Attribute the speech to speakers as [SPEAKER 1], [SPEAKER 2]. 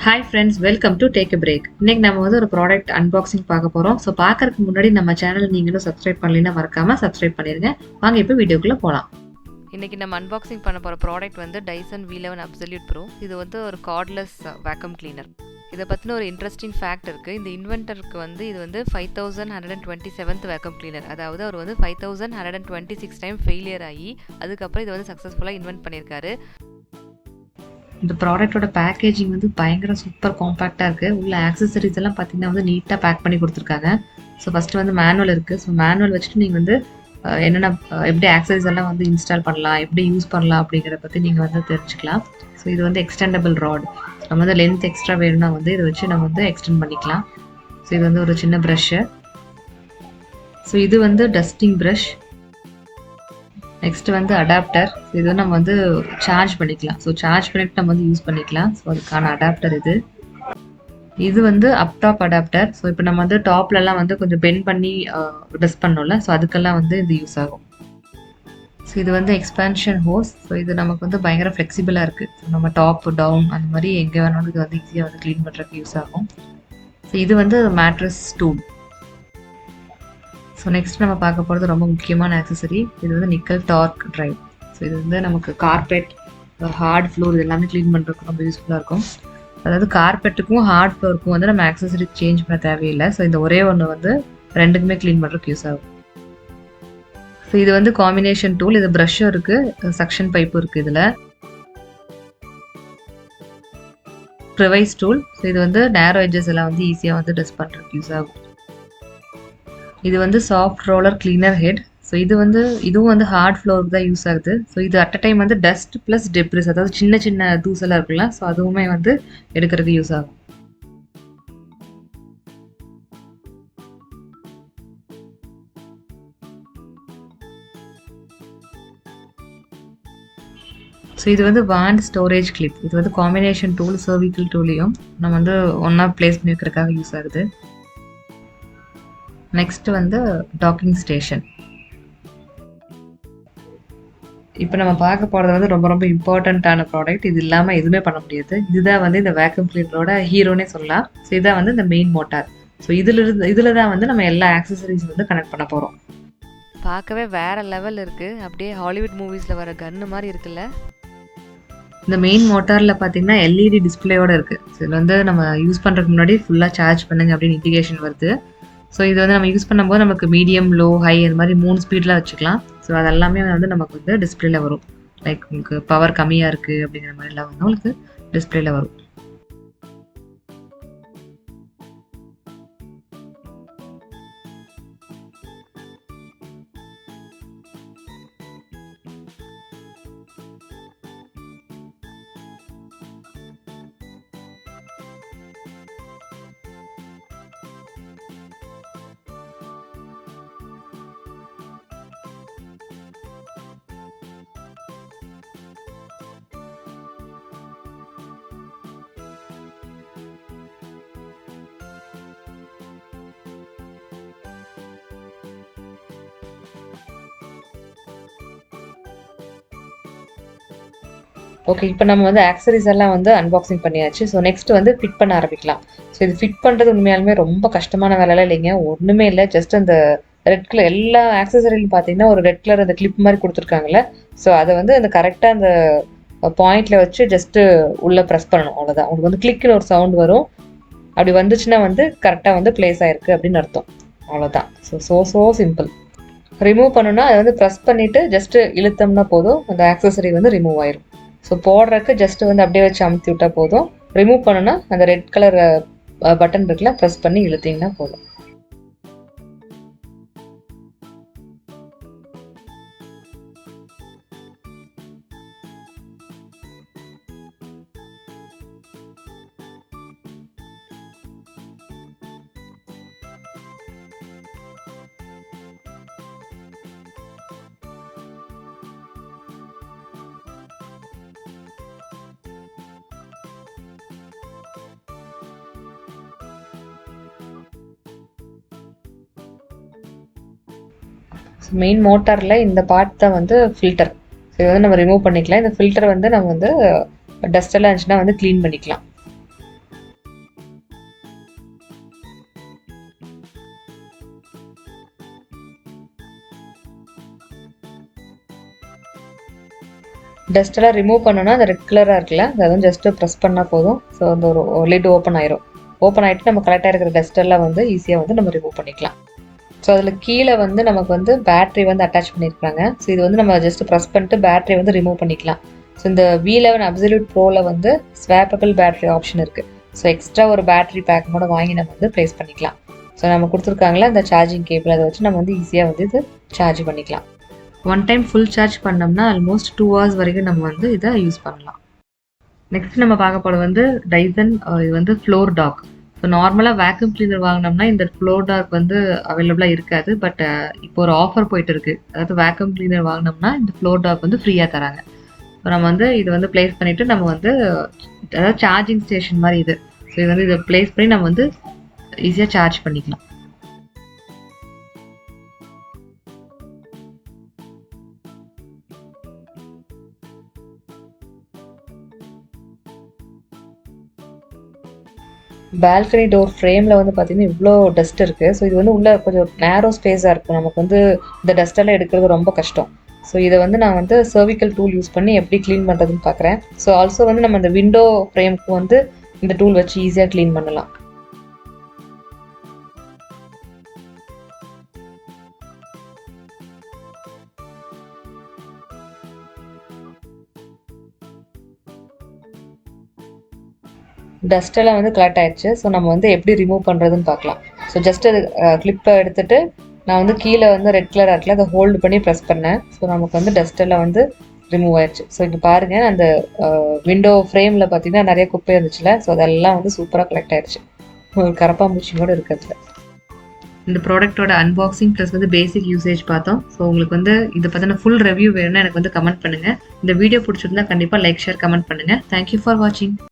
[SPEAKER 1] Hi friends, welcome to Take a Break. இன்னைக்கு நம்ம வந்து ஒரு ப்ராடக்ட் அன்பாக்சிங் பார்க்க போறோம். ஸோ பார்க்கறதுக்கு முன்னாடி நம்ம சேனல் நீங்களும் சப்ஸ்கிரைப் பண்ணலைன்னா மறக்காம சப்ஸ்கிரைப் பண்ணிருங்க. வாங்க இப்போ வீடியோக்குள்ள போலாம்.
[SPEAKER 2] இன்றைக்கி நம்ம அன்பாக்சிங் பண்ண போகிற ப்ராடக்ட் வந்து Dyson V11 Absolute Pro. இது வந்து ஒரு கார்ட்லெஸ் வேக்யூம் கிளீனர். இதை பற்றின ஒரு இன்ட்ரெஸ்டிங் ஃபேக்ட் இருக்குது. இந்த இன்வென்டருக்கு வந்து இது வந்து 5127th வேக்யூம் கிளீனர். அதாவது அவர் வந்து 5126 டைம் ஃபெயிலியர் ஆகி அதுக்கப்புறம் இதை வந்து சக்ஸஸ்ஃபுல்லாக இன்வென்ட் பண்ணியிருக்காரு.
[SPEAKER 1] இந்த ப்ராடக்ட்டோட பேக்கேஜிங் வந்து பயங்கர சூப்பர் காம்பேக்டாக இருக்குது. உள்ள ஆக்சசரிஸ் எல்லாம் பார்த்தீங்கன்னா வந்து நீட்டாக பேக் பண்ணி கொடுத்துருக்காங்க. ஸோ ஃபஸ்ட்டு வந்து மேனுவல் இருக்குது. ஸோ மேனுவல் வச்சுட்டு நீங்கள் வந்து என்னென்ன எப்படி ஆக்சசரிஸ் எல்லாம் வந்து இன்ஸ்டால் பண்ணலாம், எப்படி யூஸ் பண்ணலாம் அப்படிங்கிறத பற்றி நீங்கள் வந்து தெரிஞ்சுக்கலாம். ஸோ இது வந்து எக்ஸ்டெண்டபிள் ராட். நம்ம வந்து லென்த் எக்ஸ்ட்ரா வேணும்னா வந்து இதை வச்சு நம்ம வந்து எக்ஸ்டெண்ட் பண்ணிக்கலாம். ஸோ இது வந்து ஒரு சின்ன ப்ரஷ்ஷு. ஸோ இது வந்து டஸ்டிங் ப்ரஷ். நெக்ஸ்ட் வந்து அடாப்டர். இது வந்து நம்ம வந்து சார்ஜ் பண்ணிக்கலாம். ஸோ சார்ஜ் பண்ணிட்டு நம்ம வந்து யூஸ் பண்ணிக்கலாம். ஸோ அதுக்கான அடாப்டர் இது. இது வந்து அப்டாப் அடாப்டர். ஸோ இப்போ நம்ம வந்து டாப்லலாம் வந்து கொஞ்சம் பெண்ட் பண்ணி டஸ்ட் பண்ணோம்ல, ஸோ அதுக்கெல்லாம் வந்து இது யூஸ் ஆகும். ஸோ இது வந்து எக்ஸ்பான்ஷன் ஹோஸ். ஸோ இது நமக்கு வந்து பயங்கர ஃப்ளெக்சிபிளாக இருக்குது. ஸோ நம்ம டாப் டவுன் அந்த மாதிரி எங்கே வேணாலும் இது வந்து ஈஸியாக வந்து க்ளீன் பண்ணுறதுக்கு யூஸ் ஆகும். ஸோ இது வந்து மேட்ரஸ் டூல். ஸோ நெக்ஸ்ட் நம்ம பார்க்க போகிறது ரொம்ப முக்கியமான ஆக்சசரி. இது வந்து நிக்கல் டார்க் ட்ரைவ். ஸோ இது வந்து நமக்கு கார்பெட், ஹார்ட் ஃப்ளோர் இது எல்லாமே க்ளீன் பண்ணுறதுக்கு ரொம்ப யூஸ்ஃபுல்லாக இருக்கும். அதாவது கார்பெட்டுக்கும் ஹார்ட் ஃப்ளோருக்கும் வந்து நம்ம ஆக்சசரி சேஞ்ச் பண்ண தேவையில்லை. ஸோ இந்த ஒரே ஒன்று வந்து ரெண்டுக்குமே க்ளீன் பண்ணுறதுக்கு யூஸ் ஆகும். ஸோ இது வந்து காம்பினேஷன் டூல். இது ப்ரஷ்ஷும் இருக்குது, சக்ஷன் பைப்பும் இருக்குது இதில். ப்ரிவைஸ் டூல். ஸோ இது வந்து நேரோ எட்ஜஸ் எல்லாம் வந்து ஈஸியாக வந்து டஸ்ட் பண்ணுறதுக்கு யூஸ் ஆகும். இது வந்து soft roller cleaner head. So இது வந்து இதுவும் வந்து ஹார்ட் ஃப்ளோருக்கு தான் யூஸ் ஆகுது. ஸோ இது அட் அ டைம் வந்து டஸ்ட் ப்ளஸ் டெப்ரிஸ், அதாவது சின்ன சின்ன தூசெல்லாம் இருக்குல்ல, ஸோ அதுவுமே வந்து எடுக்கிறதுக்கு யூஸ் ஆகும். ஸோ இது வந்து வாண்ட் ஸ்டோரேஜ் கிளிப். இது வந்து காம்பினேஷன் டூல், சர்விக்கல் டூலையும் நம்ம வந்து ஒன்றா பிளேஸ் பண்ணி வைக்கிறதுக்காக யூஸ் ஆகுது. நெக்ஸ்ட் வந்து டாக்கிங் ஸ்டேஷன். இப்போ நம்ம பார்க்க போகிறது வந்து ரொம்ப ரொம்ப இம்பார்ட்டண்ட்டான ப்ராடக்ட். இது இல்லாமல் எதுவுமே பண்ண முடியாது. இதுதான் வந்து இந்த வேக்யூம் கிளீனரோட ஹீரோனே சொல்லலாம். ஸோ இதான் வந்து இந்த மெயின் மோட்டார். ஸோ இதில் தான் வந்து நம்ம எல்லா ஆக்சசரிஸ் வந்து கனெக்ட் பண்ண போகிறோம்.
[SPEAKER 2] பார்க்கவே வேறு லெவல் இருக்குது. அப்படியே ஹாலிவுட் மூவிஸில் வர கன்னு மாதிரி இருக்குல்ல.
[SPEAKER 1] இந்த மெயின் மோட்டாரில் பார்த்தீங்கன்னா எல்இடி டிஸ்பிளேயோடு இருக்குது. ஸோ இதில் வந்து நம்ம யூஸ் பண்ணுறதுக்கு முன்னாடி ஃபுல்லாக சார்ஜ் பண்ணுங்க அப்படின்னு இண்டிகேஷன் வருது. ஸோ இது வந்து நம்ம யூஸ் பண்ணும்போது நமக்கு மீடியம், லோ, ஹை அந்த மாதிரி 3 ஸ்பீடில் வச்சுக்கலாம். ஸோ அது எல்லாமே வந்து நமக்கு வந்து டிஸ்பிளேல வரும். லைக் உங்களுக்கு பவர் கம்மியாக இருக்குது அப்படிங்கிற மாதிரிலாம் வந்து உங்களுக்கு டிஸ்பிளேல வரும். ஓகே, இப்போ நம்ம வந்து ஆக்சரிஸ் எல்லாம் வந்து அன்பாக்சிங் பண்ணியாச்சு. ஸோ நெக்ஸ்ட் வந்து ஃபிட் பண்ண ஆரம்பிக்கலாம். ஸோ இது ஃபிட் பண்ணுறது உண்மையாலுமே ரொம்ப கஷ்டமான வேலைலாம் இல்லைங்க. ஒன்றுமே இல்லை, ஜஸ்ட் அந்த ரெட் கலர் எல்லா ஆக்சசரியிலும் பார்த்தீங்கன்னா ஒரு ரெட் கலர் அந்த கிளிப் மாதிரி கொடுத்துருக்காங்கல்ல. ஸோ அதை வந்து அந்த கரெக்டாக அந்த பாயிண்டில் வச்சு ஜஸ்ட்டு உள்ளே ப்ரெஸ் பண்ணணும், அவ்வளோதான். உங்களுக்கு வந்து கிளிக்குன்னு ஒரு சவுண்ட் வரும். அப்படி வந்துச்சுன்னா வந்து கரெக்டாக வந்து பிளேஸ் ஆகிருக்கு அப்படின்னு அர்த்தம், அவ்வளோதான். So simple. ரிமூவ் பண்ணணும்னா அதை வந்து ப்ரெஸ் பண்ணிவிட்டு ஜஸ்ட்டு இழுத்தோம்னா போதும், அந்த ஆக்சசரி வந்து ரிமூவ் ஆயிரும். ஸோ போடுறதுக்கு ஜஸ்ட் வந்து அப்படியே வச்சு அமுத்தி விட்டால் போதும். ரிமூவ் பண்ணணும்னா அந்த ரெட் கலர் பட்டன் இருக்குல்ல, ப்ரெஸ் பண்ணி இழுத்தீங்கன்னா போதும். மெயின் மோட்டாரில் இந்த பார்ட் தான் வந்து ஃபில்டர். ஸோ இதை வந்து நம்ம ரிமூவ் பண்ணிக்கலாம். இந்த ஃபில்டர் வந்து நம்ம வந்து டஸ்ட் எல்லாம் இருந்துச்சுன்னா வந்து க்ளீன் பண்ணிக்கலாம். டஸ்ட்டெல்லாம் ரிமூவ் பண்ணோன்னா அந்த ரெட் கலராக இருக்குல்ல அதை வந்து ஜஸ்ட்டு ப்ரெஸ் பண்ணால் போதும். ஸோ அந்த ஒரு லிட் ஓப்பன் ஆயிரும். ஓப்பன் ஆகிட்டு நம்ம கரெக்டாக இருக்கிற டஸ்ட்டெல்லாம் வந்து ஈஸியாக வந்து நம்ம ரிமூவ் பண்ணிக்கலாம். ஸோ அதில் கீழே வந்து நமக்கு வந்து பேட்ரி வந்து அட்டாச் பண்ணியிருக்காங்க. ஸோ இது வந்து நம்ம ஜஸ்ட் ப்ரெஸ் பண்ணிட்டு பேட்டரி வந்து ரிமூவ் பண்ணிக்கலாம். ஸோ இந்த V11 அப்சல்யூட் ப்ரோவில் வந்து ஸ்வாப்பபிள் பேட்டரி ஆப்ஷன் இருக்குது. ஸோ எக்ஸ்ட்ரா ஒரு பேட்டரி பேக் கூட வாங்கி நம்ம வந்து ப்ளேஸ் பண்ணிக்கலாம். ஸோ நம்ம கொடுத்துருக்காங்களா இந்த சார்ஜிங் கேபிள், அதை வச்சு நம்ம வந்து ஈஸியாக வந்து இது சார்ஜ் பண்ணிக்கலாம். ஒன் டைம் ஃபுல் சார்ஜ் பண்ணோம்னா ஆல்மோஸ்ட் 2 hours வரைக்கும் நம்ம வந்து இதை யூஸ் பண்ணலாம். நெக்ஸ்ட் நம்ம பார்க்க போகிறது வந்து டைசன் இது வந்து ஃப்ளோர் டாக். ஸோ நார்மலாக வேக்யூம் கிளீனர் வாங்கினோம்னா இந்த ஃப்ளோர் டாக் வந்து அவைலபிளாக இருக்காது. பட் இப்போ ஒரு ஆஃபர் போயிட்டு இருக்கு. அதாவது வேக்யூம் கிளீனர் வாங்கினோம்னா இந்த ஃப்ளோர் டாக் வந்து ஃப்ரீயாக தராங்க. ஸோ நம்ம வந்து இது வந்து ப்ளேஸ் பண்ணிவிட்டு நம்ம வந்து அதாவது சார்ஜிங் ஸ்டேஷன் மாதிரி இது. ஸோ இது வந்து இதை ப்ளேஸ் பண்ணி நம்ம வந்து ஈஸியாக சார்ஜ் பண்ணிக்கலாம். பால்கனி டோர் ஃப்ரேமில் வந்து பார்த்திங்கன்னா இவ்வளோ டஸ்ட் இருக்குது. ஸோ இது வந்து உள்ளே கொஞ்சம் நேரோ ஸ்பேஸாக இருக்கும். நமக்கு வந்து இந்த டஸ்ட்டெல்லாம் எடுக்கிறது ரொம்ப கஷ்டம். ஸோ இதை வந்து நான் வந்து சர்விக்கல் டூல் யூஸ் பண்ணி எப்படி க்ளீன் பண்ணுறதுன்னு பார்க்குறேன். ஸோ ஆல்சோ வந்து நம்ம இந்த விண்டோ ஃப்ரேமுக்கு வந்து இந்த டூல் வச்சு ஈஸியாக க்ளீன் பண்ணலாம். டஸ்ட்டெல்லாம் வந்து கலெக்ட் ஆயிடுச்சு. ஸோ நம்ம வந்து எப்படி ரிமூவ் பண்ணுறதுன்னு பார்க்கலாம். ஸோ ஜஸ்ட் அது கிளிப்பை எடுத்துகிட்டு நான் வந்து கீழே வந்து ரெட் கலராக இருக்குல்ல அதை ஹோல்டு பண்ணி ப்ரெஸ் பண்ணேன். ஸோ நமக்கு வந்து டஸ்ட்டெல்லாம் வந்து ரிமூவ் ஆயிடுச்சு. ஸோ இங்கே பாருங்கள், அந்த விண்டோ ஃப்ரேமில் பார்த்தீங்கன்னா நிறைய குப்பை இருந்துச்சுல. ஸோ அதெல்லாம் வந்து சூப்பராக கலெக்ட் ஆயிடுச்சு. ஒரு கரப்பாம்பூச்சி கூட இருக்கிறதுல. இந்த ப்ராடக்ட்டோட அன்பாக்சிங் ப்ளஸ் வந்து பேசிக் யூசேஜ் பார்த்தோம். ஸோ உங்களுக்கு வந்து இதை பற்றின ஃபுல் ரிவ்யூ வேணும்னா எனக்கு வந்து கமெண்ட் பண்ணுங்கள். இந்த வீடியோ பிடிச்சிருந்தா கண்டிப்பாக லைக், ஷேர், கமெண்ட் பண்ணுங்கள். தேங்க்யூ ஃபார் வாட்சிங்.